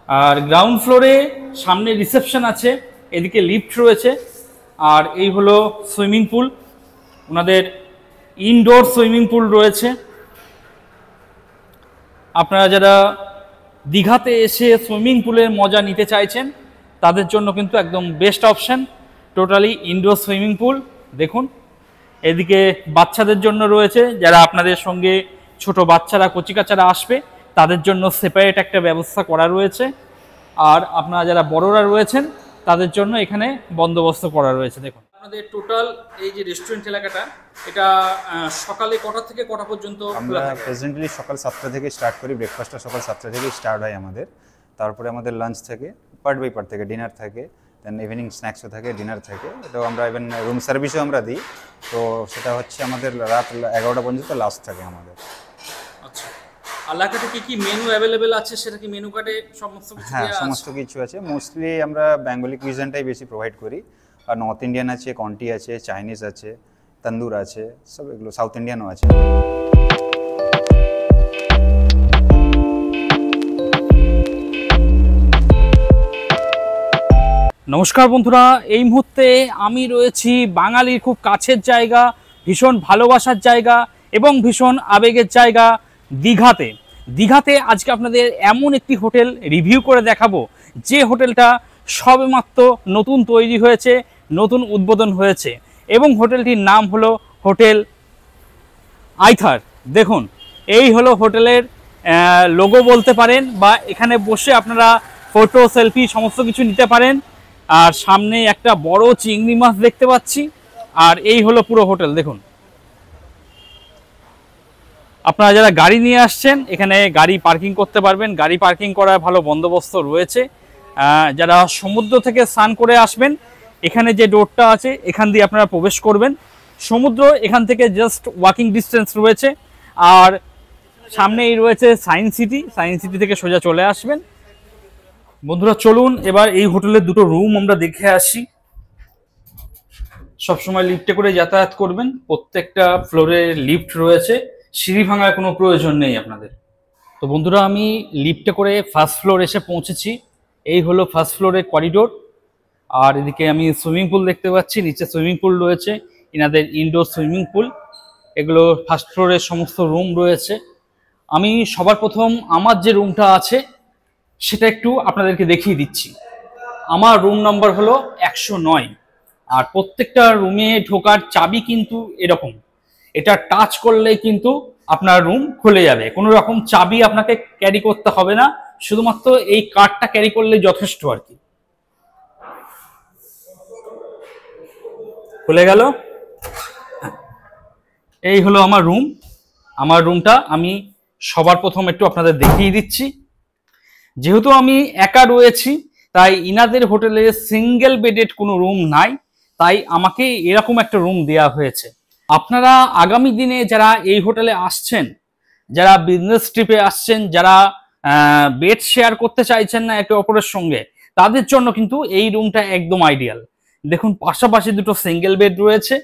আর ground ফ্লোরে সামনে reception আছে, এদিকে লিফট রয়েছে, আর এই হলো সুইমিং পুল। ওনাদের ইনডোর সুইমিং পুল রয়েছে। আপনারা যারা দীঘাতে এসে সুইমিং পুলের মজা নিতে চাইছেন তাদের জন্য কিন্তু একদম best option, totally indoor swimming pool. দেখুন এদিকে বাচ্চাদের জন্য রয়েছে, যারা আপনাদের সঙ্গে ছোট বাচ্চারা কচিকাচারা আসবে তাদের জন্য সেপারেট একটা ব্যবস্থা করা রয়েছে। আর আপনারা যারা বড়রা রয়েছেন তাদের জন্য এখানে বন্দোবস্ত করা রয়েছে। দেখুন আপনাদের টোটাল এই যে রেস্টুরেন্ট এলাকাটা, এটা সকালে কটা থেকে কটা পর্যন্ত? আমরা প্রেজেন্টলি সকাল 7টা থেকে স্টার্ট করি, ব্রেকফাস্টটা সকাল 7টা থেকে স্টার্ট হয় আমাদের। তারপরে আমাদের লাঞ্চ থাকে, পার্ট বাই পার্ট থেকে ডিনার থাকে, দেন ইভিনিং স্ন্যাক্সও থাকে, ডিনার থাকে। এটাও আমরা ইভেন রুম সার্ভিসও আমরা দিই। তো সেটা হচ্ছে আমাদের রাত 11টা পর্যন্ত লাস্ট থাকে আমাদের। আচ্ছা, এলাকাতে কি কি মেনু অ্যাভেলেবেল আছে সেটা কি মেনু কার্ডে সমস্ত কিছু? হ্যাঁ, সমস্ত কিছু আছে। মোস্টলি আমরা বেঙ্গলি কুইজিনটাই বেশি প্রোভাইড করি, আর নর্থ ইন্ডিয়ান আছে, কন্টি আছে, চাইনিজ আছে, তন্দুর আছে, সব এগুলো সাউথ ইন্ডিয়ানও আছে। নমস্কার বন্ধুরা, এই মুহূর্তে আমি রয়েছি বাঙালির খুব কাছের জায়গা, ভীষণ ভালোবাসার জায়গা এবং ভীষণ আবেগের জায়গা দীঘাতে। দীঘাতে আজকে আপনাদের এমন একটি হোটেল রিভিউ করে দেখাবো যে হোটেলটা সবেমাত্র নতুন তৈরি হয়েছে, নতুন উদ্বোধন হয়েছে এবং হোটেলটির নাম হলো হোটেল আইথার। দেখুন এই হলো হোটেলের লোগো বলতে পারেন, বা এখানে বসে আপনারা ফটো সেলফি সমস্ত কিছু নিতে পারেন। আর সামনে একটা বড় চিংড়ি মাছ দেখতে পাচ্ছি। আর এই হলো পুরো হোটেল। দেখুন আপনারা যারা গাড়ি নিয়ে আসছেন এখানে গাড়ি পার্কিং করতে পারবেন, গাড়ি পার্কিং করার ভালো বন্দোবস্ত রয়েছে। যারা সমুদ্র থেকে স্নান করে আসবেন এখানে যে ডোরটা আছে এখান দিয়ে আপনারা প্রবেশ করবেন। সমুদ্র এখান থেকে জাস্ট ওয়াকিং ডিস্টেন্স রয়েছে। আর সামনেই রয়েছে সায়েন্স সিটি, সায়েন্স সিটি থেকে সোজা চলে আসবেন। বন্ধুরা চলুন এবার এই হোটেলের দুটো রুম আমরা দেখে আসি। সবসময় লিফটে করে যাতায়াত করবেন, প্রত্যেকটা ফ্লোরে লিফট রয়েছে, সিঁড়ি ভাঙার কোনো প্রয়োজন নেই আপনাদের। তো বন্ধুরা আমি লিফটে করে ফার্স্ট ফ্লোর এসে পৌঁছেছি। এই হলো ফার্স্ট ফ্লোরের করিডোর। আর এদিকে আমি সুইমিং পুল দেখতে পাচ্ছি, নিচে সুইমিং পুল রয়েছে, এনাদের ইনডোর সুইমিং পুল। এগুলো ফার্স্ট ফ্লোরের সমস্ত রুম রয়েছে। আমি সবার প্রথম আমার যে রুমটা আছে সেটা একটু আপনাদেরকে দেখিয়ে দিচ্ছি। আমার রুম নাম্বার হলো 109। আর প্রত্যেকটা রুমে ঢোকার চাবি কিন্তু এরকম, এটা টাচ করলে কিন্তু আপনার রুম খুলে যাবে। কোনো রকম চাবি আপনাকে ক্যারি করতে হবে না, শুধুমাত্র এই কার্ডটা ক্যারি করলে যথেষ্ট আর কি। খুলে গেল। এই হলো আমার রুম। আমার রুমটা আমি সবার প্রথম একটু আপনাদের দেখিয়ে দিচ্ছি। যেহেতু আমি একা রয়েছি তাই ইনাদের হোটেলে সিঙ্গেল বেডেড কোনো রুম নাই, তাই আমাকে এরকম একটা রুম দেয়া হয়েছে। আপনারা আগামী দিনে যারা এই হোটেলে আসছেন, যারা বিজনেস ট্রিপে আসছেন, যারা বেড শেয়ার করতে চাইছেন না একে অপরের সঙ্গে, তাদের জন্য কিন্তু এই রুমটা একদম আইডিয়াল। দেখুন পাশাপাশি দুটো সিঙ্গেল বেড রয়েছে।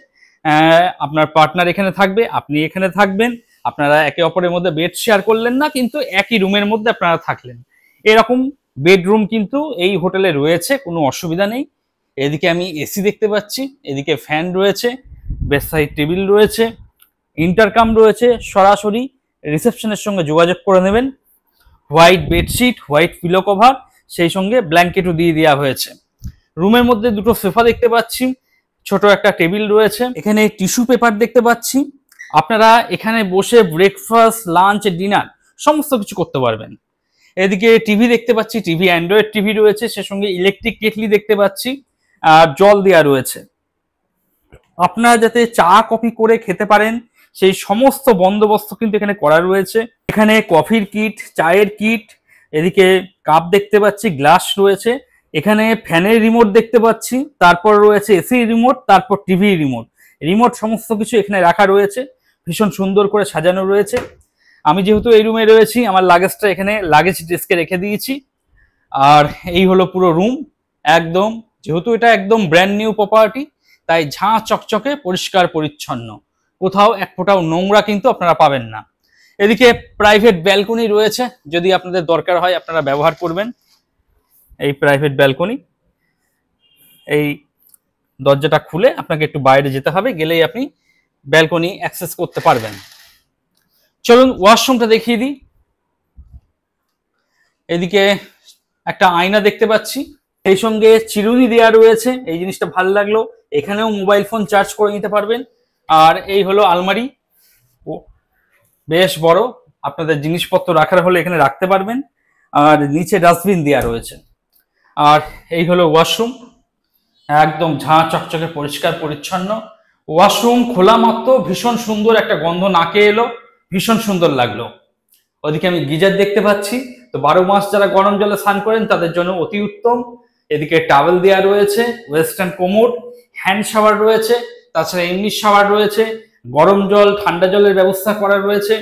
আপনার পার্টনার এখানে থাকবে, আপনি এখানে থাকবেন, আপনারা একে অপরের মধ্যে বেড শেয়ার করলেন না কিন্তু একই রুমের মধ্যে আপনারা থাকলেন। এরকম বেডরুম কিন্তু এই হোটেলে রয়েছে, কোনো অসুবিধা নেই। এদিকে আমি এসি দেখতে পাচ্ছি, এদিকে ফ্যান রয়েছে, বেডসাইড টেবিল রয়েছে, ইন্টারকাম রয়েছে, সরাসরি রিসেপশনের সঙ্গে যোগাযোগ করে নেবেন। White bedsheet, white pillow cover, সেই সঙ্গে ব্ল্যাঙ্কেটও দিয়ে দেওয়া হয়েছে। রুমের মধ্যে দুটো সোফা দেখতে পাচ্ছি, ছোট একটা টেবিল রয়েছে, এখানে টিস্যু পেপার দেখতে পাচ্ছি। আপনারা এখানে বসে ব্রেকফাস্ট, লাঞ্চ, ডিনার সমস্ত কিছু করতে পারবেন। এদিকে টিভি দেখতে পাচ্ছি, টিভি অ্যান্ড্রয়েড টিভি রয়েছে, সে সঙ্গে ইলেকট্রিক কেটলি দেখতে পাচ্ছি, আর জল দেওয়া রয়েছে। আপনারা যাতে চা কফি করে খেতে পারেন সেই সমস্ত বন্দোবস্ত কিন্তু এখানে করা রয়েছে। এখানে কফির কিট, চায়ের কিট, এদিকে কাপ দেখতে পাচ্ছি, গ্লাস রয়েছে, এখানে ফ্যানের রিমোট দেখতে পাচ্ছি, তারপর রয়েছে এসি রিমোট, তারপর টিভি রিমোট। রিমোট সমস্ত কিছু এখানে রাখা রয়েছে, ভীষণ সুন্দর করে সাজানো রয়েছে। আমি যেহেতু এই রুমে রয়েছি আমার লাগেজটা এখানে লাগেজ ডেস্কে রেখে দিয়েছি। আর এই হলো পুরো রুম একদম, যেহেতু এটা একদম ব্র্যান্ড নিউ প্রপার্টি তাই ঝাঁ চকচকে পরিষ্কার পরিচ্ছন্ন, কোথাও এক ফোঁটাও নোংরা কিন্তু আপনারা পাবেন না। এদিকে প্রাইভেট ব্যালকনি রয়েছে, যদি আপনাদের দরকার হয় আপনারা ব্যবহার করবেন। এই প্রাইভেট ব্যালকনি। এই দরজাটা খুলে আপনাকে একটু বাইরে যেতে হবে, গেলেই আপনি ব্যালকনি অ্যাক্সেস করতে পারবেন। চলুন ওয়াশরুমটা দেখিয়ে দিই। এদিকে একটা আয়না দেখতে পাচ্ছি, এই সঙ্গে চিরুনি দেওয়া রয়েছে, এই জিনিসটা ভালো লাগলো। এখানেও মোবাইল ফোন চার্জ করে নিতে পারবেন। আর এই হলো আলমারি, ও বেশ বড়, আপনাদের জিনিসপত্র রাখার হলে এখানে রাখতে পারবেন। আর নিচে ডাস্টবিন দেওয়া রয়েছে। আর এই হলো ওয়াশরুম, একদম ঝাঁ চকচকে পরিষ্কার পরিচ্ছন্ন। ওয়াশরুম খোলা মাত্র ভীষণ সুন্দর একটা গন্ধ নাকে এলো, ভীষণ সুন্দর লাগলো। ওদিকে আমি গিজার দেখতে পাচ্ছি, তো 12 মাস যারা গরম জলে স্নান করেন তাদের জন্য অতি উত্তম। এদিকে টাওয়েল দেওয়া রয়েছে, ওয়েস্টার্ন কোমোড, হ্যান্ড শাওয়ার রয়েছে, তাছাড়া এমনি শাওয়ার রয়েছে, গরম জল ঠান্ডা জলের ব্যবস্থা করা রয়েছে।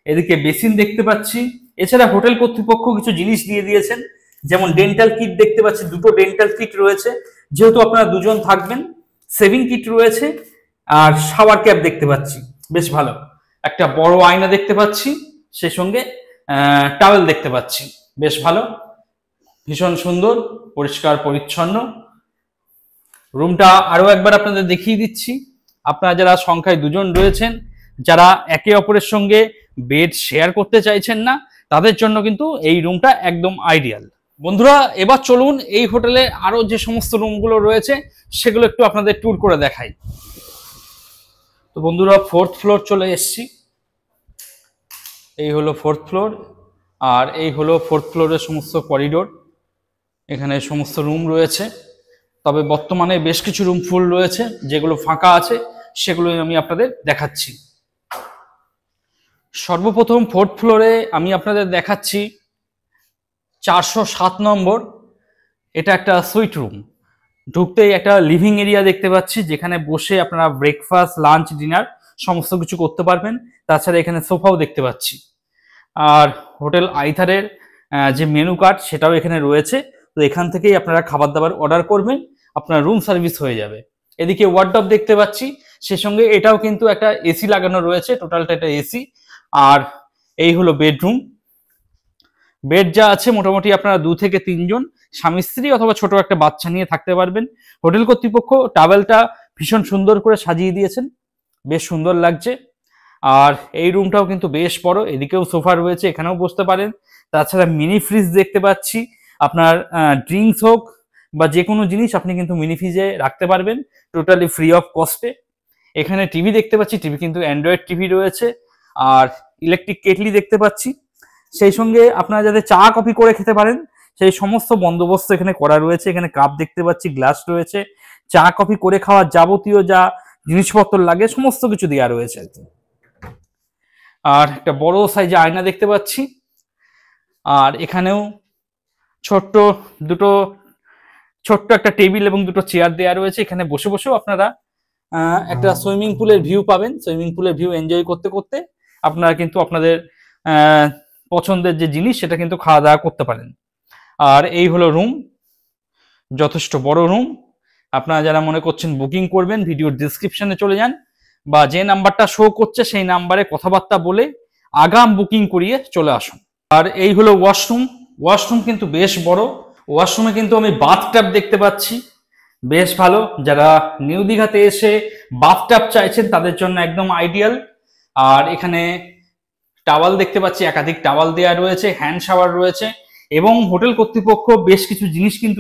এদিকে বেসিন দেখতে পাচ্ছি। এছাড়া হোটেল কর্তৃপক্ষ কিছু জিনিস দিয়ে দিয়েছেন, যেমন ডেন্টাল কিট দেখতে পাচ্ছি, 2টো ডেন্টাল কিট রয়েছে, যেহেতু আপনারা 2জন থাকবেন। সেভিং কিট রয়েছে, আর শাওয়ার ক্যাপ দেখতে পাচ্ছি, বেশ ভালো। একটা বড় আয়না দেখতে পাচ্ছি, সেই সঙ্গে টাওয়েল দেখতে পাচ্ছি, বেশ ভালো, ভীষণ সুন্দর পরিষ্কার পরিচ্ছন্ন। রুমটা আরো একবার আপনাদের দেখিয়ে দিচ্ছি। আপনারা যারা সংখ্যায় 2জন রয়েছেন, যারা একে অপরের সঙ্গে বেড শেয়ার করতে চাইছেন না, তাদের জন্য কিন্তু এই রুমটা একদম আইডিয়াল। বন্ধুরা, এবার চলুন এই হোটেলে আরো যে সমস্ত রুমগুলো রয়েছে সেগুলো একটু আপনাদের ট্যুর করে দেখাই। তো বন্ধুরা, 4th ফ্লোর চলে এসেছি। এই হলো 4th ফ্লোর, আর এই হলো 4th ফ্লোরের সমস্ত করিডোর। এখানে সমস্ত রুম রয়েছে, তবে বর্তমানে বেশ কিছু রুম ফুল রয়েছে, যেগুলো ফাঁকা আছে সেগুলোই আমি আপনাদের দেখাচ্ছি। সর্বপ্রথম 4th ফ্লোরে আমি আপনাদের দেখাচ্ছি 407 নম্বর। এটা একটা সুইট রুম। ঢুকতেই একটা লিভিং এরিয়া দেখতে পাচ্ছি, যেখানে বসে আপনারা ব্রেকফাস্ট, লাঞ্চ, ডিনার সমস্ত কিছু করতে পারবেন। তাছাড়া এখানে সোফাও দেখতে পাচ্ছি। আর হোটেল আইথারের যে মেনু কার্ড সেটাও এখানে রয়েছে, তো এখান থেকেই আপনারা খাবার দাবার অর্ডার করবেন, আপনার রুম সার্ভিস হয়ে যাবে। এদিকে ওয়ার্ডরোব দেখতে পাচ্ছি, সে সঙ্গে এটাও কিন্তু একটা এসি লাগানো রয়েছে, টোটালটা এটা এসি। আর এই হলো বেডরুম। বেড যা আছে মোটামুটি আপনারা 2 থেকে 3 জন স্বামী স্ত্রী অথবা ছোট একটা বাচ্চা নিয়ে থাকতে পারবেন। হোটেল কর্তৃপক্ষ টাওয়েলটা ভীষণ সুন্দর করে সাজিয়ে দিয়েছেন, বেশ সুন্দর লাগছে। আর এই রুমটাও কিন্তু বেশ বড়, এদিকেও সোফা রয়েছে, এখানেও বসতে পারেন। তাছাড়া মিনি ফ্রিজ দেখতে পাচ্ছি, আপনার ড্রিঙ্কস হোক বা যে কোনো জিনিস আপনি কিন্তু মিনি ফ্রিজে রাখতে পারবেন, টোটালি ফ্রি অফ কস্টে। এখানে টিভি দেখতে পাচ্ছি, টিভি কিন্তু অ্যান্ড্রয়েড টিভি রয়েছে। আর ইলেকট্রিক কেটলি দেখতে পাচ্ছি, সেই সঙ্গে আপনারা যাতে চা কফি করে খেতে পারেন সেই সমস্ত বন্দোবস্ত এখানে করা রয়েছে। এখানে কাপ দেখতে পাচ্ছি, গ্লাস রয়েছে, চা কফি করে খাওয়ার যাবতীয় যা জিনিসপত্র লাগে সমস্ত কিছু দেওয়া রয়েছে। আর একটা বড় সাইজে আয়না দেখতে পাচ্ছি। আর এখানেও ছোট্ট একটা টেবিল এবং 2টো চেয়ার দেওয়া রয়েছে। এখানে বসে বসেও আপনারা একটা সুইমিং পুলের ভিউ পাবেন। সুইমিং পুলের ভিউ এনজয় করতে করতে আপনারা কিন্তু আপনাদের পছন্দের যে জিনিস সেটা কিন্তু খাওয়া দাওয়া করতে পারেন। আর এই হলো রুম, যথেষ্ট বড় রুম। আপনারা যারা মনে করছেন বুকিং করবেন, ভিডিওর ডিসক্রিপশনে চলে যান, বা যে নাম্বারটা শো করছে সেই নাম্বারে কথাবার্তা বলে আগাম বুকিং করিয়ে চলে আসুন। আর এই হলো ওয়াশরুম। ওয়াশরুম কিন্তু বেশ বড়। ওয়াশরুমে কিন্তু আমি বাথটাব দেখতে পাচ্ছি, বেশ ভালো। যারা নিউ দীঘাতে এসে বাথটাব চাইছেন তাদের জন্য একদম আইডিয়াল। আর এখানে টাওয়াল দেখতে পাচ্ছি, একাধিক টাওয়াল দেওয়া রয়েছে, হ্যান্ড শাওয়ার রয়েছে, এবং হোটেল কর্তৃপক্ষ বেশ কিছু জিনিস কিন্তু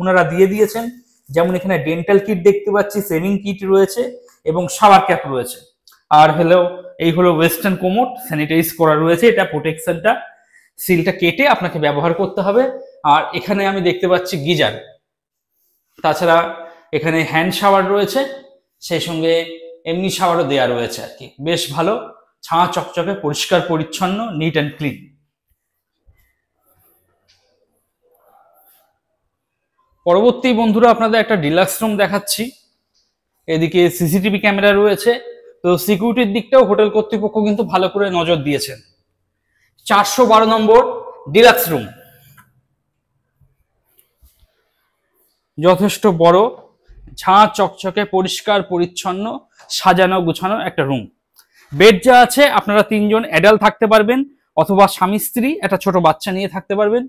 ওনারা দিয়ে দিয়েছেন। যেমন এখানে ডেন্টাল কিট দেখতে পাচ্ছি, সেভিং কিট রয়েছে এবং শাওয়ার ক্যাপ রয়েছে। আর এই হলো ওয়েস্টার্ন কোমোড, স্যানিটাইজ করা রয়েছে। এটা প্রোটেকশনটা, সিলটা কেটে আপনাকে ব্যবহার করতে হবে। আর এখানে আমি দেখতে পাচ্ছি গিজার। তাছাড়া এখানে হ্যান্ড শাওয়ার রয়েছে, সেই সঙ্গে এমনি শাওয়ারও দেওয়া রয়েছে আর কি, বেশ ভালো, ছাঁ চকচকে পরিষ্কার পরিচ্ছন্ন, নিট অ্যান্ড ক্লিন। পরবর্তী বন্ধুরা আপনাদের একটা ডিলাক্স রুম দেখাচ্ছি। এদিকে সিসিটিভি ক্যামেরা রয়েছে, তো সিকিউরিটির দিকটাও হোটেল কর্তৃপক্ষ কিন্তু ভালো করে নজর দিয়েছেন। 412 নম্বর ডিলাক্স রুম, যথেষ্ট বড়, ঝাঁ চকচকে পরিষ্কার পরিচ্ছন্ন, সাজানো গুছানো একটা রুম। বেড যা আছে আপনারা 3 জন অ্যাডাল্ট থাকতে পারবেন, অথবা স্বামী স্ত্রী একটা ছোট বাচ্চা নিয়ে থাকতে পারবেন।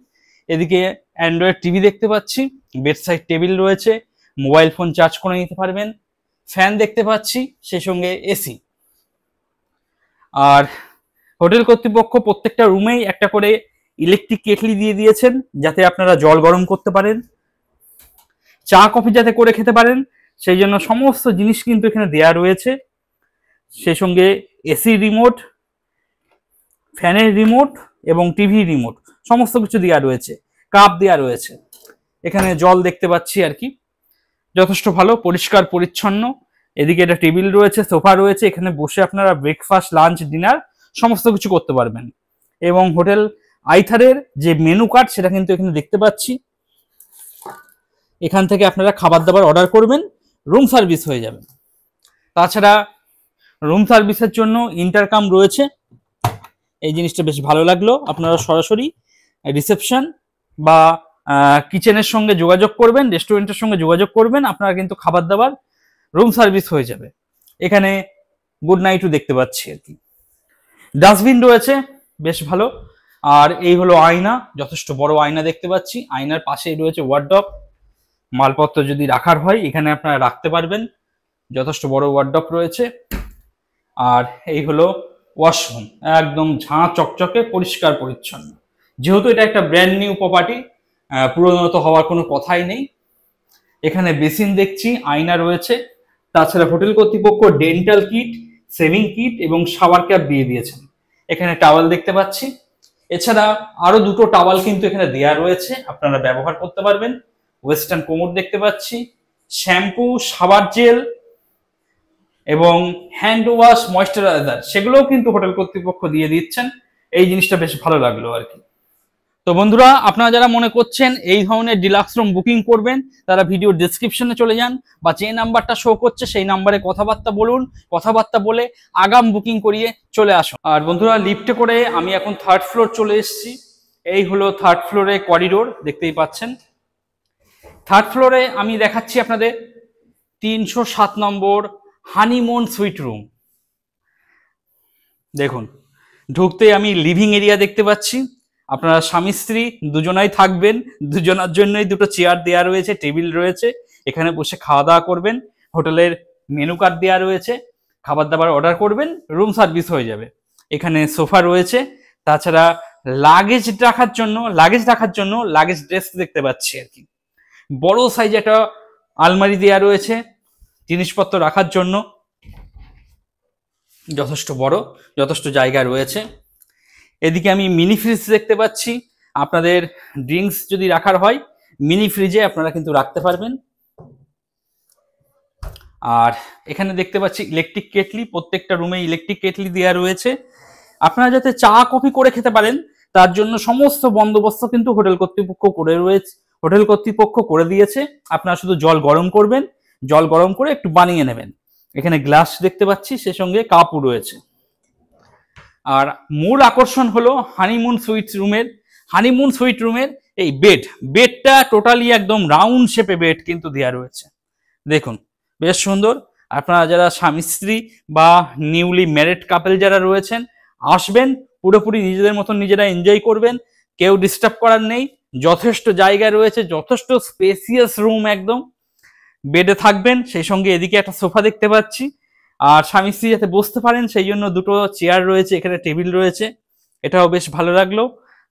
এদিকে অ্যান্ড্রয়েড টিভি দেখতে পাচ্ছি, বেড সাইড টেবিল রয়েছে, মোবাইল ফোন চার্জ করে নিতে পারবেন, ফ্যান দেখতে পাচ্ছি, সেই সঙ্গে এসি। আর হোটেল কর্তৃপক্ষ প্রত্যেকটা রুমেই একটা করে ইলেকট্রিক কেটলি দিয়ে দিয়েছেন, যাতে আপনারা জল গরম করতে পারেন, চা কফি যাতে করে খেতে পারেন, সেই জন্য সমস্ত জিনিস কিন্তু এখানে দেয়া রয়েছে। সেই সঙ্গে এসি রিমোট, ফ্যানের রিমোট এবং টিভি রিমোট সমস্ত কিছু দেওয়া রয়েছে, কাপ দেওয়া রয়েছে। এখানে জল দেখতে পাচ্ছি আর কি, যথেষ্ট ভালো, পরিষ্কার পরিচ্ছন্ন। এদিকে একটা টেবিল রয়েছে, সোফা রয়েছে, এখানে বসে আপনারা ব্রেকফাস্ট, লাঞ্চ, ডিনার সমস্ত কিছু করতে পারবেন। এবং হোটেল আইথারের যে মেনু কার্ড সেটা কিন্তু এখানে দেখতে পাচ্ছি। এখান থেকে আপনারা খাবার দাবার অর্ডার করবেন, রুম সার্ভিস হয়ে যাবে। তাছাড়া রুম সার্ভিসের জন্য ইন্টারকাম রয়েছে, এই জিনিসটা বেশ ভালো লাগলো। আপনারা সরাসরি রিসেপশন বা কিচেনের সঙ্গে যোগাযোগ করবেন, রেস্টুরেন্টের সঙ্গে যোগাযোগ করবেন, আপনারা কিন্তু খাবার দাবার রুম সার্ভিস হয়ে যাবে। এখানে গুড নাইটও দেখতে পাচ্ছি আর কি। ডাস্টবিন রয়েছে, বেশ ভালো। আর এই হলো আয়না, যথেষ্ট বড় আয়না দেখতে পাচ্ছি। আয়নার পাশেই রয়েছে ওয়ার্ডরোব, মালপত্র যদি রাখার হয় এখানে আপনারা রাখতে পারবেন, যথেষ্ট বড় ওয়ার্ডরোব রয়েছে। আর এই হলো ওয়াশরুম, একদম ঝাঁ চকচকে, পরিষ্কার পরিচ্ছন্ন। যেহেতু এটা একটা ব্র্যান্ড নিউ প্রপার্টি, পুরোনো তো হওয়ার কোনো কথাই নেই। এখানে বেসিন দেখছি, আয়না রয়েছে। তাছাড়া হোটেল কর্তৃপক্ষ ডেন্টাল কিট, সেভিং কিট এবং শাওয়ার ক্যাপ দিয়ে দিয়েছেন। এখানে টাওয়াল দেখতে পাচ্ছি। এছাড়া আরো দুটো টাওয়াল কিন্তু এখানে দেয়া রয়েছে, আপনারা ব্যবহার করতে পারবেন। ওয়েস্টার্ন কোমোড দেখতে পাচ্ছি, শ্যাম্পু, শাওয়ার জেল এবং হ্যান্ড ওয়াশ, ময়েশ্চারাইজার সেগুলোও কিন্তু হোটেল কর্তৃপক্ষ দিয়ে দিচ্ছেন। এই জিনিসটা বেশ ভালো লাগলো আর কি। তো বন্ধুরা, আপনারা যারা মনে করছেন এই ধরনের ডিলাক্স রুম বুকিং করবেন, তারা ভিডিও ডেসক্রিপশনে চলে যান, বা যে নাম্বারটা শো করছে সেই নাম্বারে কথাবার্তা বলুন, কথাবার্তা বলে আগাম বুকিং করিয়ে চলে আসুন। আর বন্ধুরা, লিফটে করে আমি এখন 3rd ফ্লোর চলে এসেছি। এই হলো 3rd ফ্লোরে করিডোর, দেখতেই পাচ্ছেন। 3rd ফ্লোরে আমি দেখাচ্ছি আপনাদের 307 নম্বর হানিমুন সুইট রুম। দেখুন, ঢুকতেই আমি লিভিং এরিয়া দেখতে পাচ্ছি। আপনারা স্বামী স্ত্রী দুজনাই থাকবেন, দুজনার জন্যই দুটো চেয়ার দেওয়া রয়েছে, টেবিল রয়েছে, এখানে বসে খাওয়া দাওয়া করবেন। হোটেলের মেনু কার্ড দেওয়া রয়েছে, খাবার দাবার অর্ডার করবেন, রুম সার্ভিস হয়ে যাবে। এখানে সোফা রয়েছে। তাছাড়া লাগেজ রাখার জন্য লাগেজ ডেস্ক দেখতে পাচ্ছি আর কি। বড় সাইজ একটা আলমারি দেওয়া রয়েছে জিনিসপত্র রাখার জন্য, যথেষ্ট বড়, যথেষ্ট জায়গা রয়েছে। এদিকে আমি মিনি ফ্রিজ দেখতে পাচ্ছি। আপনাদের ড্রিঙ্কস যদি রাখার হয় মিনি ফ্রিজে আপনারা কিন্তু রাখতে পারবেন। আর এখানে দেখতে পাচ্ছি ইলেকট্রিক কেটলি, প্রত্যেকটা রুমে ইলেকট্রিক কেটলি দেওয়া রয়েছে। আপনারা যাতে চা কফি করে খেতে পারেন তার জন্য সমস্ত বন্দোবস্ত কিন্তু হোটেল কর্তৃপক্ষ করে দিয়েছে। আপনারা শুধু জল গরম করবেন, জল গরম করে একটু বানিয়ে নেবেন। এখানে গ্লাস দেখতে পাচ্ছি, সে সঙ্গে কাপও রয়েছে। আর মূল আকর্ষণ হলো হানিমুন সুইট রুমের এই বেডটা টোটালি একদম রাউন্ড শেপে বেড কিন্তু দেওয়া রয়েছে। দেখুন, বেশ সুন্দর। আপনারা যারা স্বামী স্ত্রী বা নিউলি ম্যারিড কাপল যারা রয়েছেন, আসবেন, পুরোপুরি নিজেদের মতন নিজেরা এনজয় করবেন, কেউ ডিস্টার্ব করার নেই। যথেষ্ট জায়গা রয়েছে, যথেষ্ট স্পেসিয়াস রুম, একদম বেডে থাকবেন। সেই সঙ্গে এদিকে একটা সোফা দেখতে পাচ্ছি, আর স্বামী স্ত্রী যাতে বসতে পারেন সেই জন্য দুটো চেয়ার রয়েছে, এখানে টেবিল রয়েছে, এটাও বেশ ভালো লাগলো।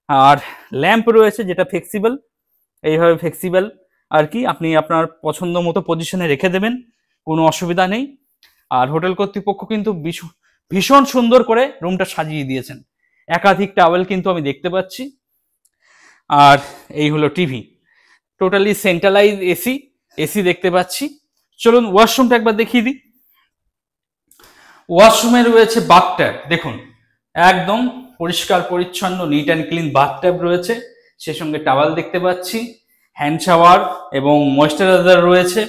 আর ল্যাম্প রয়েছে যেটা ফ্লেক্সিবল, এইভাবে ফ্লেক্সিবল আর কি, আপনি আপনার পছন্দ মতো পজিশনে রেখে দেবেন, কোনো অসুবিধা নেই। আর হোটেল কর্তৃপক্ষ কিন্তু ভীষণ সুন্দর করে রুমটা সাজিয়ে দিয়েছেন। একাধিক টাওয়েল কিন্তু আমি দেখতে পাচ্ছি। আর এই হলো টিভি, টোটালি সেন্ট্রালাইজ এসি দেখতে পাচ্ছি। চলুন ওয়াশরুমটা একবার দেখিয়ে দিই। ওয়াশরুমে রয়েছে বাথট্যাব, দেখুন একদম পরিষ্কার পরিচ্ছন্ন, নিট অ্যান্ড ক্লিন বাথট্যাব রয়েছে। সে সঙ্গে টাওয়াল দেখতে পাচ্ছি, হ্যান্ড শাওয়ার এবং ময়েশ্চারাইজার রয়েছে,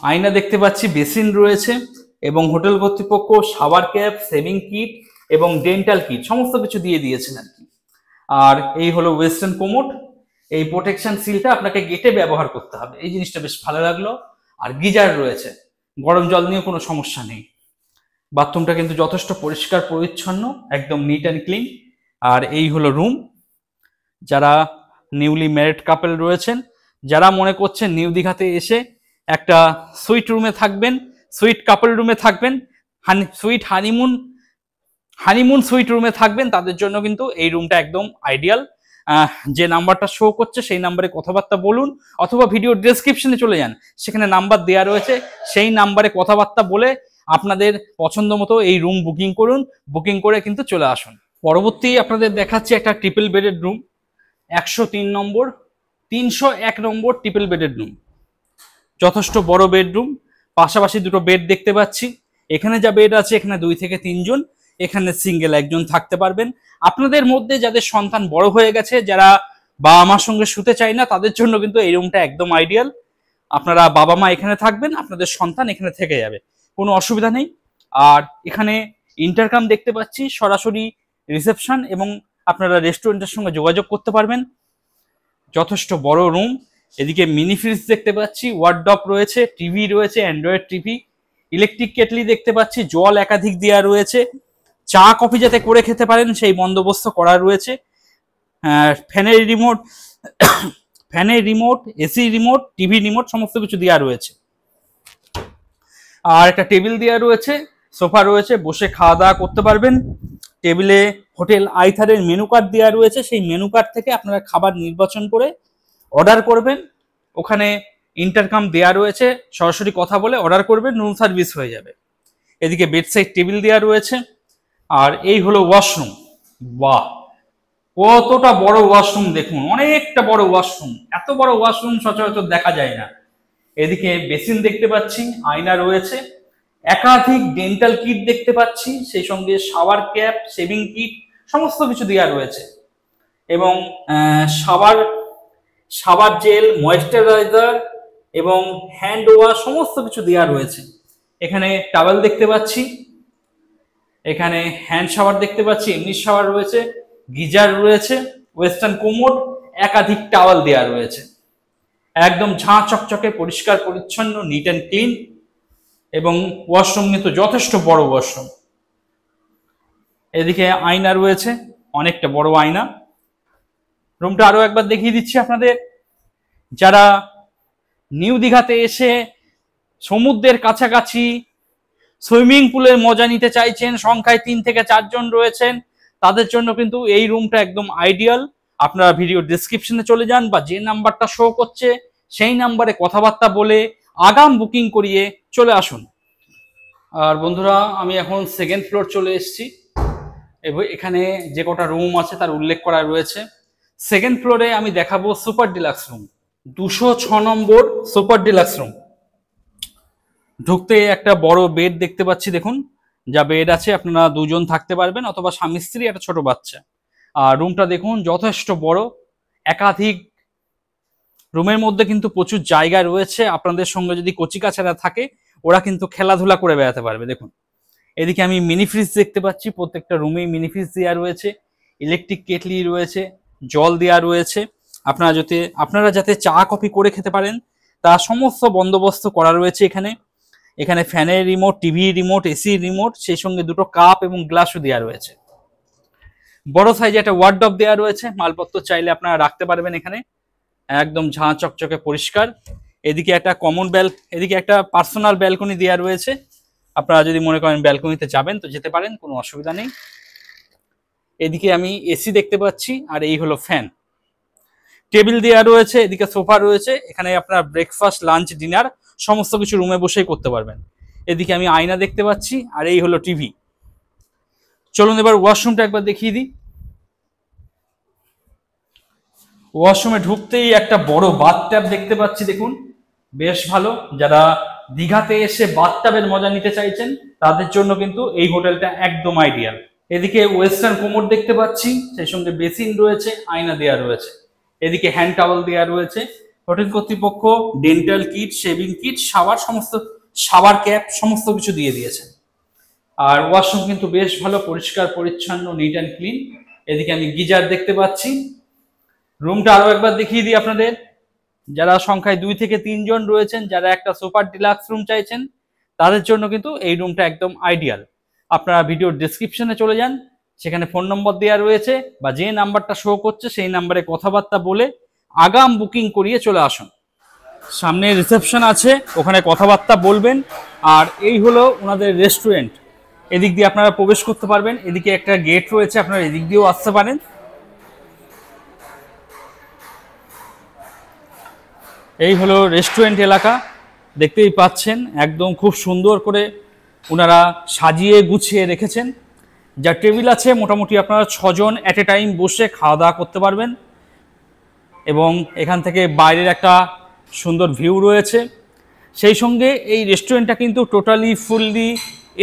আয়না দেখতে পাচ্ছি, বেসিন রয়েছে এবং হোটেল কর্তৃপক্ষ শাওয়ার ক্যাপ, সেভিং কিট এবং ডেন্টাল কিট সমস্ত কিছু দিয়ে দিয়েছেন আর কি। আর এই হলো ওয়েস্টার্ন কোমোড, এই প্রোটেকশন সিলটা আপনাকে গেটে ব্যবহার করতে হবে, এই জিনিসটা বেশ ভালো লাগলো। আর গিজার রয়েছে, গরম জল নিয়ে কোনো সমস্যা নেই। বাথরুমটা কিন্তু যথেষ্ট পরিষ্কার পরিচ্ছন্ন, একদম নিট অ্যান্ড ক্লিন। আর এই হলো রুম। যারা নিউলি ম্যারিড কাপল রয়েছেন, যারা মনে করছেন নিউ দীঘাতে এসে একটা সুইট রুমে থাকবেন, সুইট কাপল রুমে থাকবেন, সুইট হানিমুন সুইট রুমে থাকবেন, তাদের জন্য কিন্তু এই রুমটা একদম আইডিয়াল। যে নাম্বারটা শো করছে সেই নাম্বারে কথাবার্তা বলুন, অথবা ভিডিও ডেসক্রিপশনে চলে যান, সেখানে নাম্বার দেওয়া রয়েছে, সেই নাম্বারে কথাবার্তা বলে আপনাদের পছন্দ মতো এই রুম বুকিং করুন, বুকিং করে কিন্তু চলে আসুন। পরবর্তী আপনাদের দেখাচ্ছি একটা ট্রিপল বেডেড রুম, 103 নম্বর 301 নম্বর ট্রিপল বেডেড রুম। যথেষ্ট বড় বেডরুম, পাশাপাশি দুটো বেড দেখতে পাচ্ছি। এখানে যা বেড আছে এখানে 2 থেকে 3 জন, এখানে সিঙ্গেল একজন থাকতে পারবেন। আপনাদের মধ্যে যাদের সন্তান বড় হয়ে গেছে, যারা বাবা মার সঙ্গে শুতে চায় না, তাদের জন্য কিন্তু এই রুমটা একদম আইডিয়াল। আপনারা বাবা মা এখানে থাকবেন, আপনাদের সন্তান এখানে থেকে যাবে, কোনো অসুবিধা নেই। আর এখানে ইন্টারকাম দেখতে পাচ্ছি, সরাসরি রিসেপশন এবং আপনারা রেস্টুরেন্টের সঙ্গে যোগাযোগ করতে পারবেন। যথেষ্ট বড় রুম। এদিকে মিনি ফ্রিজ দেখতে পাচ্ছি, ওয়ার্ডরোব রয়েছে, টিভি রয়েছে, অ্যান্ড্রয়েড টিভি, ইলেকট্রিক কেটলি দেখতে পাচ্ছি, জল একাধিক দেওয়া রয়েছে, চা কফি যাতে করে খেতে পারেন সেই বন্দোবস্ত করা রয়েছে। ফ্যানের রিমোট ফ্যানের remote, AC remote, TV remote সমস্ত কিছু দেওয়া রয়েছে। আর একটা টেবিল দেওয়া রয়েছে, সোফা রয়েছে, বসে খাওয়া দাওয়া করতে পারবেন। টেবিলে হোটেল আইথারের মেনু কার্ড দেওয়া রয়েছে, সেই মেনু কার্ড থেকে আপনারা খাবার নির্বাচন করে অর্ডার করবেন। ওখানে ইন্টারকাম দেওয়া রয়েছে, সরাসরি কথা বলে অর্ডার করবেন, রুম সার্ভিস হয়ে যাবে। এদিকে বেডসাইড টেবিল দেওয়া রয়েছে। আর এই হলো ওয়াশরুম। বাহ, কতটা বড় ওয়াশরুম দেখুন, অনেকটা বড় ওয়াশরুম। এত বড় ওয়াশরুম সচরাচর দেখা যায় না। এদিকে বেসিন দেখতে পাচ্ছি, আয়না রয়েছে, একাধিক ডেন্টাল কিট দেখতে পাচ্ছি, সেই সঙ্গে শাওয়ার ক্যাপ, শেভিং কিট সমস্ত কিছু দেওয়া রয়েছে, এবং শাওয়ার জেল, ময়েশ্চারাইজার এবং হ্যান্ড ওয়াশ সমস্ত কিছু দেওয়া রয়েছে। এখানে টাওয়েল দেখতে পাচ্ছি, এখানে হ্যান্ড শাওয়ার দেখতে পাচ্ছি, এমনি শাওয়ার রয়েছে, গিজার রয়েছে, ওয়েস্টার্ন কোমোড, একাধিক টাওয়েল দেওয়া রয়েছে। একদম ঝাঁ চকচকে, পরিষ্কার পরিচ্ছন্ন, নিট অ্যান্ড ক্লিন। এবং ওয়াশরুম কিন্তু যথেষ্ট বড় ওয়াশরুম। এদিকে আয়না রয়েছে, অনেকটা বড় আয়না। রুমটা আরো একবার দেখিয়ে দিচ্ছি আপনাদের। যারা নিউ দীঘাতে এসে সমুদ্রের কাছাকাছি সুইমিং পুলের মজা নিতে চাইছেন, সংখ্যায় 3 থেকে 4 জন রয়েছেন, তাদের জন্য কিন্তু এই রুমটা একদম আইডিয়াল। আপনারা ভিডিও ডেসক্রিপশনে চলে যান, বা যে নাম্বারটা শো করছে সেই নাম্বারে কথাবার্তা বলে আগাম বুকিং করিয়ে চলে আসুন। আর বন্ধুরা, আমি এখন সেকেন্ড ফ্লোর চলে এসেছি। এখানে যে কটা রুম আছে তার উল্লেখ করা রয়েছে। সেকেন্ড ফ্লোরে আমি দেখাবো সুপার ডিলাক্স রুম, 206 নম্বর সুপার ডিলাক্স রুম। ঢুকতে একটা বড় বেড দেখতে পাচ্ছি, দেখুন যা বেড আছে, আপনারা 2 জন থাকতে পারবেন, অথবা স্বামী স্ত্রী, একটা ছোট বাচ্চা। আর রুমটা দেখুন যথেষ্ট বড়, একাধিক রুমের মধ্যে কিন্তু প্রচুর জায়গা রয়েছে। আপনাদের সঙ্গে যদি কচিকাচারা থাকে, ওরা কিন্তু খেলাধুলা করে বেড়াতে পারবে। দেখুন এদিকে আমি মিনি ফ্রিজ দেখতে পাচ্ছি, প্রত্যেকটা রুমেই মিনি ফ্রিজ দেওয়া রয়েছে, ইলেকট্রিক কেটলি রয়েছে, জল দেওয়া রয়েছে। আপনারা যাতে চা কফি করে খেতে পারেন তার সমস্ত বন্দোবস্ত করা রয়েছে এখানে। এখানে ফ্যানের remote, TV remote, AC remote, সেই সঙ্গে 2টো কাপ এবং গ্লাসও দেওয়া রয়েছে। বড় সাইজে একটা ওয়ার্ডরোব দেওয়া রয়েছে, মালপত্র চাইলে আপনারা রাখতে পারবেন এখানে। একদম ঝাঁ চকচকে পরিষ্কার। এদিকে একটা পার্সোনাল ব্যালকনি দেওয়া রয়েছে। আপনারা যদি মনে করেন ব্যালকনিতে যাবেন তো যেতে পারেন, কোনো অসুবিধা নেই। এদিকে আমি এসি দেখতে পাচ্ছি, আর এই হলো ফ্যান। টেবিল দেওয়া রয়েছে, এদিকে সোফা রয়েছে। এখানে আপনার ব্রেকফাস্ট, লাঞ্চ, ডিনার সমস্ত কিছু রুমে বসেই করতে পারবেন। এদিকে আমি আয়না দেখতে পাচ্ছি, আর এই হলো টিভি। চলুন এবার ওয়াশরুমটা একবার দেখিয়ে দিই। ওয়াশরুমে ঢুকতেই একটা বড় বাথট্যাব দেখতে পাচ্ছি, দেখুন বেশ ভালো। যারা দীঘাতে এসে বাথট্যাবের মজা নিতে চাইছেন তাদের জন্য কিন্তু এই হোটেলটা একদম আইডিয়াল। এদিকে ওয়েস্টার্ন কোমোড দেখতে পাচ্ছি, সেই সঙ্গে বেসিন রয়েছে, আয়না দেওয়া রয়েছে। এদিকে হ্যান্ড টাওয়েল দেওয়া রয়েছে। হোটেল কর্তৃপক্ষ dental kit, shaving kit, shower cap সমস্ত কিছু দিয়ে দিয়েছে। আর ওয়াশরুম কিন্তু বেশ ভালো, পরিষ্কার পরিচ্ছন্ন, নিট অ্যান্ড ক্লিন। এদিকে আমি গিজার দেখতে পাচ্ছি। রুমটা আরো একবার দেখিয়ে দিই আপনাদের। যারা সংখ্যায় 2 থেকে 3 জন রয়েছেন, যারা একটা সুপার ডিলাক্স রুম চাইছেন, তাদের জন্য কিন্তু এই রুমটা একদম আইডিয়াল। আপনারা ভিডিও ডেসক্রিপশনে চলে যান, সেখানে ফোন নম্বর দেওয়া রয়েছে, বা যে নাম্বারটা শো করছে সেই নাম্বারে কথাবার্তা বলে আগাম বুকিং করিয়ে চলে আসুন। সামনে রিসেপশন আছে, ওখানে কথাবার্তা বলবেন। আর এই হলো ওনাদের রেস্টুরেন্ট। এদিক দিয়ে আপনারা প্রবেশ করতে পারবেন, এদিকে একটা গেট রয়েছে, আপনারা এদিক দিয়েও আসতে পারেন। এই হলো রেস্টুরেন্ট এলাকা, দেখতেই পাচ্ছেন একদম খুব সুন্দর করে ওনারা সাজিয়ে গুছিয়ে রেখেছেন। যা টেবিল আছে মোটামুটি আপনারা 6 জন অ্যাট এ টাইম বসে খাওয়া দাওয়া করতে পারবেন। এবং এখান থেকে বাইরের একটা সুন্দর ভিউ রয়েছে। সেই সঙ্গে এই রেস্টুরেন্টটা কিন্তু টোটালি ফুললি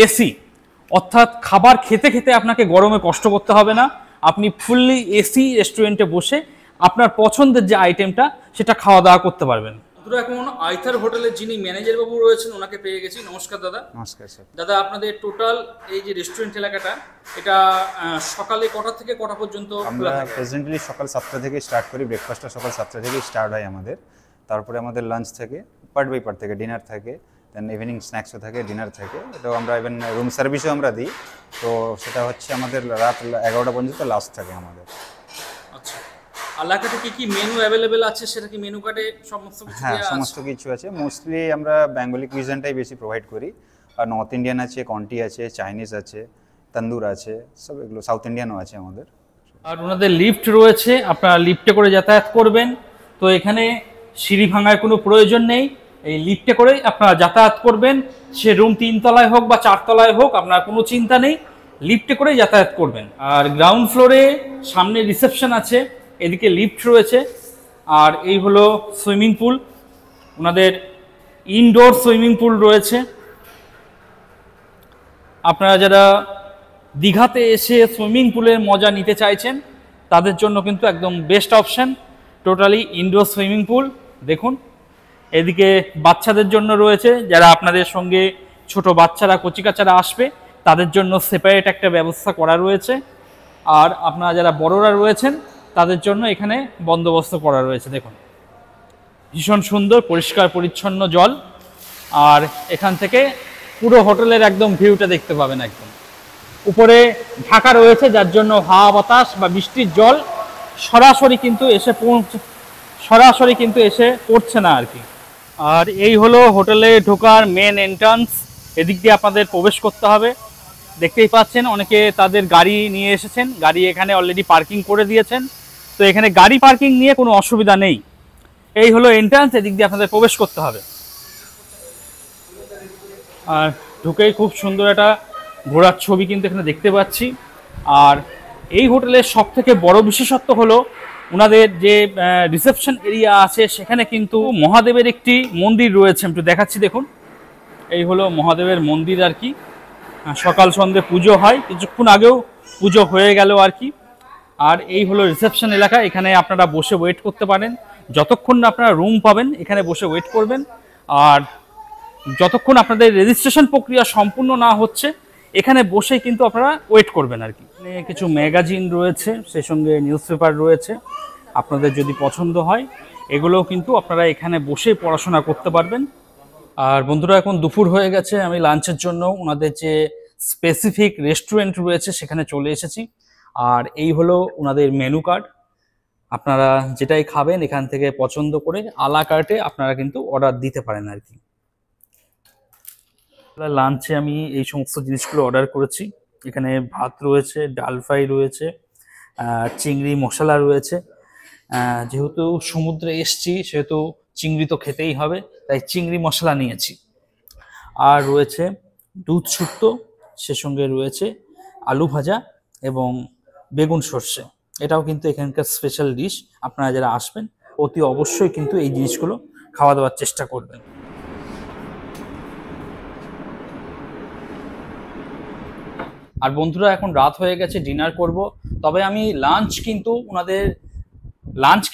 এসি, অর্থাৎ খাবার খেতে খেতে আপনাকে গরমে কষ্ট করতে হবে না। আপনি ফুললি এসি রেস্টুরেন্টে বসে আপনার পছন্দের যে আইটেমটা সেটা খাওয়া দাওয়া করতে পারবেন। তো এখন আইথার হোটেলের যিনি ম্যানেজার বাবু রয়েছেন ওনাকে পেয়ে গেছি। নমস্কার দাদা। নমস্কার স্যার। দাদা, আপনাদের টোটাল এই যে রেস্টুরেন্ট এলাকাটা, এটা সকালে কটা থেকে কটা পর্যন্ত আমরা প্রেজেন্টলি সকাল 7টা থেকে স্টার্ট করি, ব্রেকফাস্টটা সকাল 7টা থেকে স্টার্ট হয় আমাদের। তারপরে আমাদের লাঞ্চ থাকে, পার্ট বাই পার্ট থেকে, ডিনার থাকে, দেন ইভিনিং স্ন্যাক্সও থাকে, ডিনার থাকে। এটাও আমরা ইভেন রুম সার্ভিসও আমরা দিই। তো সেটা হচ্ছে আমাদের রাত 11টা পর্যন্ত লাস্ট থাকে আমাদের। আচ্ছা, এলাকাতে কি কি মেনু অ্যাভেলেবেল আছে সেটা কি মেনু কার্ডে সমস্ত কিছু হ্যাঁ, দেয়া আছে? সমস্ত কিছু আছে। মোস্টলি আমরা বেঙ্গলি কুইজিনটাই বেশি প্রোভাইড করি। আর নর্থ ইন্ডিয়ান আছে, কন্টি আছে, চাইনিজ আছে, তন্দুর আছে, সব এগুলো। সাউথ ইন্ডিয়ানও আছে আমাদের। আর ওনাদের লিফট রয়েছে, আপনারা লিফটে করে যাতায়াত করবেন। তো এখানে সিঁড়ি ভাঙার কোনো প্রয়োজন নেই, এই লিফটে করেই আপনারা যাতায়াত করবেন। সে রুম 3 তলায় হোক বা 4 তলায় হোক, আপনার কোনো চিন্তা নেই, লিফটে করেই যাতায়াত করবেন। আর গ্রাউন্ড ফ্লোরে সামনে রিসেপশন আছে, এদিকে লিফট রয়েছে। আর এই হলো সুইমিং পুল, ওনাদের ইনডোর সুইমিং পুল রয়েছে। আপনারা যারা দীঘাতে এসে সুইমিং পুলের মজা নিতে চাইছেন তাদের জন্য কিন্তু একদম best option, totally indoor swimming pool. দেখুন এদিকে বাচ্চাদের জন্য রয়েছে, যারা আপনাদের সঙ্গে ছোট বাচ্চারা কচিকাচারা আসবে তাদের জন্য সেপারেট একটা ব্যবস্থা করা রয়েছে। আর আপনারা যারা বড়রা রয়েছেন তাদের জন্য এখানে বন্দোবস্ত করা রয়েছে। দেখুন ভীষণ সুন্দর পরিষ্কার পরিচ্ছন্ন জল। আর এখান থেকে পুরো হোটেলের একদম ভিউটা দেখতে পাবেন। একদম উপরে ঢাকা রয়েছে, যার জন্য হাওয়া বাতাস বা বৃষ্টির জল সরাসরি কিন্তু এসে পড়ছে না আর কি। আর এই হলো হোটেলে ঢোকার মেন এন্ট্রান্স। এদিক দিয়ে আপনাদের প্রবেশ করতে হবে। দেখতেই পাচ্ছেন অনেকে তাদের গাড়ি নিয়ে এসেছেন, গাড়ি এখানে অলরেডি পার্কিং করে দিয়েছেন। তো এখানে গাড়ি পার্কিং নিয়ে কোনো অসুবিধা নেই। এই হলো এন্ট্রান্স, এদিক দিয়ে আপনাদের প্রবেশ করতে হবে। আর ঢুকেই খুব সুন্দর একটা ঘোড়ার ছবি কিন্তু এখানে দেখতে পাচ্ছি। আর এই হোটেলের সব থেকে বড় বিশেষত্ব হলো ওনাদের যে রিসেপশন এরিয়া আছে সেখানে কিন্তু মহাদেবের একটি মন্দির রয়েছে। একটু দেখাচ্ছি, দেখুন এই হলো মহাদেবের মন্দির আর কি। সকাল সন্ধ্যে পুজো হয়, কিছুক্ষণ আগেও পুজো হয়ে গেল আর কি। আর এই হলো রিসেপশন এলাকা, এখানে আপনারা বসে ওয়েট করতে পারেন। যতক্ষণ না আপনারা রুম পাবেন এখানে বসে ওয়েট করবেন। আর যতক্ষণ আপনাদের রেজিস্ট্রেশন প্রক্রিয়া সম্পূর্ণ না হচ্ছে এখানে বসেই কিন্তু আপনারা ওয়েট করবেন আর কি। কিছু ম্যাগাজিন রয়েছে, সেই সঙ্গে নিউজ পেপার রয়েছে। আপনাদের যদি পছন্দ হয় এগুলোও কিন্তু আপনারা এখানে বসে পড়াশোনা করতে পারবেন। আর বন্ধুরা এখন দুপুর হয়ে গেছে, আমি লাঞ্চের জন্য ওনাদের যে স্পেসিফিক রেস্টুরেন্ট রয়েছে সেখানে চলে এসেছি। আর এই হলো ওনাদের মেনু কার্ড, আপনারা যেটাই খাবেন এখান থেকে পছন্দ করে আলা কার্টে আপনারা কিন্তু অর্ডার দিতে পারেন আর কি। লাঞ্চে আমি এই সমস্ত জিনিসগুলো অর্ডার করেছি। এখানে ভাত রয়েছে, ডাল ফ্রাই রয়েছে, চিংড়ি মশলা রয়েছে। যেহেতু সমুদ্রে এসছি সেহেতু চিংড়ি তো খেতেই হবে, তাই চিংড়ি মশলা নিয়েছি। আর রয়েছে দুধ শুক্তো, সে সঙ্গে রয়েছে আলু ভাজা এবং বেগুন সর্ষে। এটাও কিন্তু এখানকার স্পেশাল ডিশ। আপনারা যারা আসবেন অতি অবশ্যই কিন্তু এই জিনিসগুলো খাওয়া দাওয়ার চেষ্টা করবেন। আর বন্ধুরা এখন রাত হয়ে গেছে, ডিনার করব। তবে আমি লাঞ্চ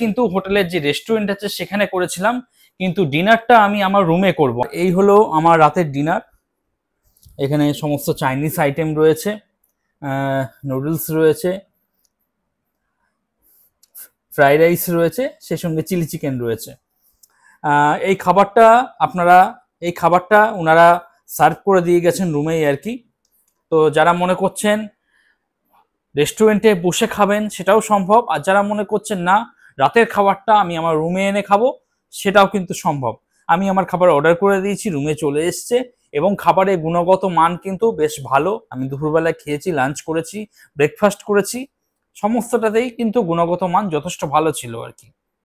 কিন্তু হোটেলের যে রেস্টুরেন্ট আছে সেখানে করেছিলাম, কিন্তু ডিনারটা আমি আমার রুমে করব। এই হলো আমার রাতের ডিনার। এখানে সমস্ত চাইনিজ আইটেম রয়েছে, নুডলস রয়েছে, ফ্রাইড রাইস রয়েছে, সেই সঙ্গে চিলি চিকেন রয়েছে। এই খাবারটা ওনারা সার্ভ করে দিয়ে গেছেন রুমেই আর কি। তো যারা মনে করছেন রেস্টুরেন্টে বসে খাবেন সেটাও সম্ভব, আর যারা মনে করছেন না রাতের খাবারটা আমি আমার রুমে এনে খাবো, সেটাও কিন্তু সম্ভব। আমি আমার খাবার অর্ডার করে দিয়েছি, রুমে চলে এসছে, এবং খাবারের গুণগত মান কিন্তু বেশ ভালো। আমি দুপুরবেলায় খেয়েছি, লাঞ্চ করেছি, ব্রেকফাস্ট করেছি, সমস্তটাতেই কিন্তু গুণগত মান যথেষ্ট ভালো ছিল আর কি।